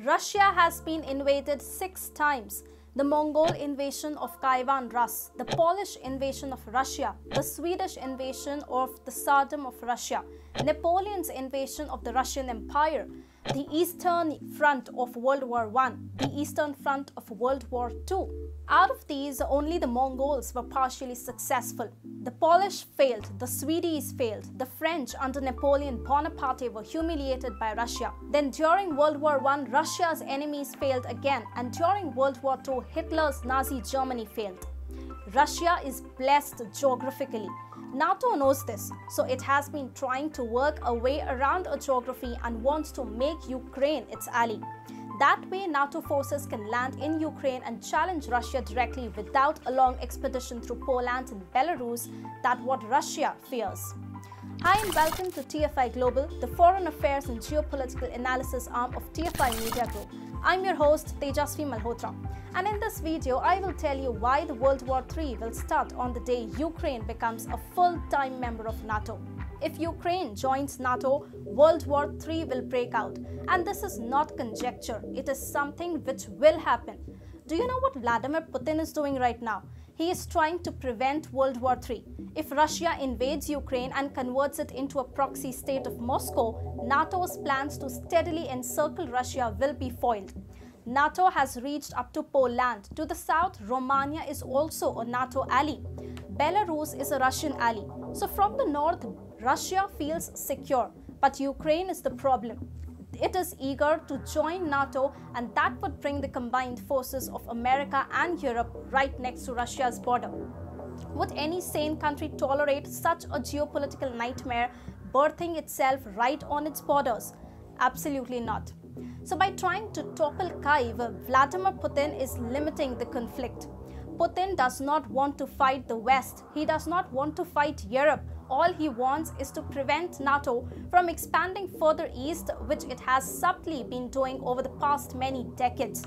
Russia has been invaded 6 times. The Mongol invasion of KIEVAN, Rus, the Polish invasion of Russia, the Swedish invasion of the TSARDOM of Russia, Napoleon's invasion of the Russian Empire, the Eastern Front of World War I, the Eastern Front of World War II. Out of these, only the Mongols were partially successful. The Polish failed, the Swedish failed, the French under Napoleon Bonaparte were humiliated by Russia. Then during World War I, Russia's enemies failed again, and during World War II, Hitler's Nazi Germany failed. Russia is blessed geographically. NATO knows this, so it has been trying to work a way around a geography and wants to make Ukraine its ally. That way, NATO forces can land in Ukraine and challenge Russia directly without a long expedition through Poland and Belarus. That's what Russia fears. Hi and welcome to TFI Global, the foreign affairs and geopolitical analysis arm of TFI Media Group. I'm your host Tejasvi Malhotra, and in this video I will tell you why the World War III will start on the day Ukraine becomes a full-time member of NATO. If Ukraine joins NATO, World War III will break out, and this is not conjecture, it is something which will happen. Do you know what Vladimir Putin is doing right now? He is trying to prevent World War III. If Russia invades Ukraine and converts it into a proxy state of Moscow, NATO's plans to steadily encircle Russia will be foiled. NATO has reached up to Poland. To the south, Romania is also a NATO ally. Belarus is a Russian ally. So from the north, Russia feels secure, but Ukraine is the problem. It is eager to join NATO, and that would bring the combined forces of America and Europe right next to Russia's border. Would any sane country tolerate such a geopolitical nightmare birthing itself right on its borders? Absolutely not. So by trying to topple Kyiv, Vladimir Putin is limiting the conflict. Putin does not want to fight the West. He does not want to fight Europe. All he wants is to prevent NATO from expanding further east, which it has subtly been doing over the past many decades.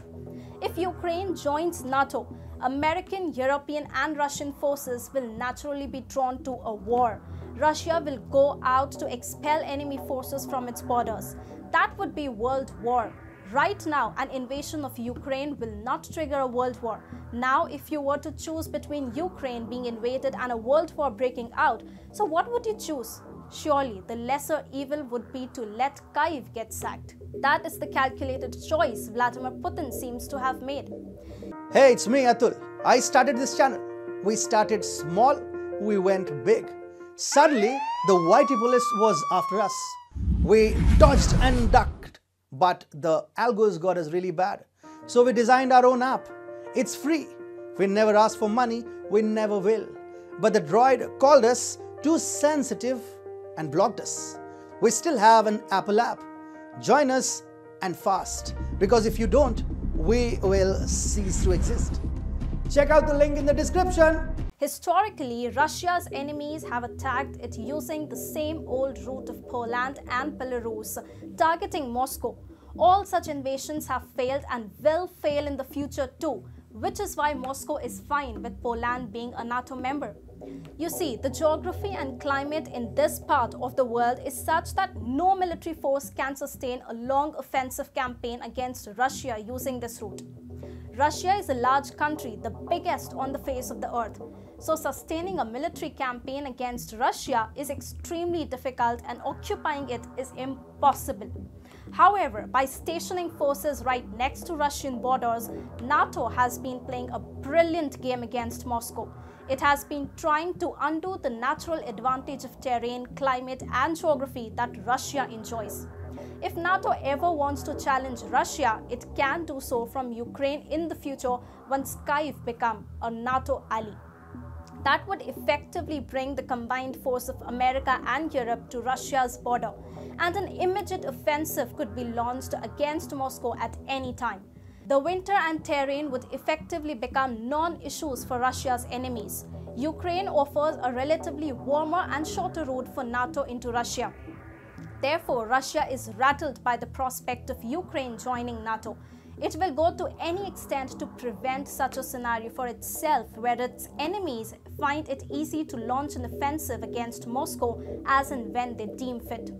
If Ukraine joins NATO, American, European and Russian forces will naturally be drawn to a war. Russia will go out to expel enemy forces from its borders. That would be World War. Right now, an invasion of Ukraine will not trigger a world war. Now, if you were to choose between Ukraine being invaded and a world war breaking out, so what would you choose? Surely, the lesser evil would be to let Kyiv get sacked. That is the calculated choice Vladimir Putin seems to have made. Hey, it's me, Atul. I started this channel. We started small, we went big. Suddenly, the Whitey police was after us. We dodged and ducked. But the algos got us really bad. So we designed our own app. It's free. We never asked for money. We never will. But the droid called us too sensitive and blocked us. We still have an Apple app. Join us and fast. Because if you don't, we will cease to exist. Check out the link in the description. Historically, Russia's enemies have attacked it using the same old route of Poland and Belarus, targeting Moscow. All such invasions have failed and will fail in the future too, which is why Moscow is fine with Poland being a NATO member. You see, the geography and climate in this part of the world is such that no military force can sustain a long offensive campaign against Russia using this route. Russia is a large country, the biggest on the face of the earth. So sustaining a military campaign against Russia is extremely difficult and occupying it is impossible. However, by stationing forces right next to Russian borders, NATO has been playing a brilliant game against Moscow. It has been trying to undo the natural advantage of terrain, climate and geography that Russia enjoys. If NATO ever wants to challenge Russia, it can do so from Ukraine in the future once Kyiv becomes a NATO ally. That would effectively bring the combined force of America and Europe to Russia's border, and an immediate offensive could be launched against Moscow at any time. The winter and terrain would effectively become non-issues for Russia's enemies. Ukraine offers a relatively warmer and shorter route for NATO into Russia. Therefore, Russia is rattled by the prospect of Ukraine joining NATO. It will go to any extent to prevent such a scenario for itself, where its enemies find it easy to launch an offensive against Moscow as and when they deem fit.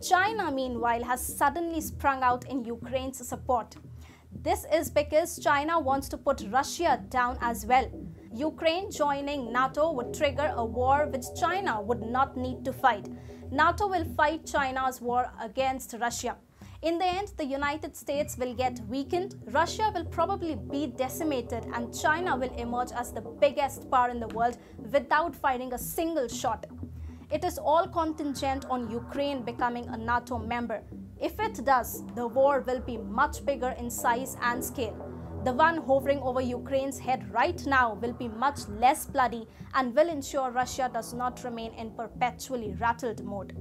China, meanwhile, has suddenly sprung out in Ukraine's support. This is because China wants to put Russia down as well. Ukraine joining NATO would trigger a war which China would not need to fight. NATO will fight China's war against Russia. In the end, the United States will get weakened, Russia will probably be decimated, and China will emerge as the biggest power in the world without firing a single shot. It is all contingent on Ukraine becoming a NATO member. If it does, the war will be much bigger in size and scale. The one hovering over Ukraine's head right now will be much less bloody and will ensure Russia does not remain in perpetually rattled mode.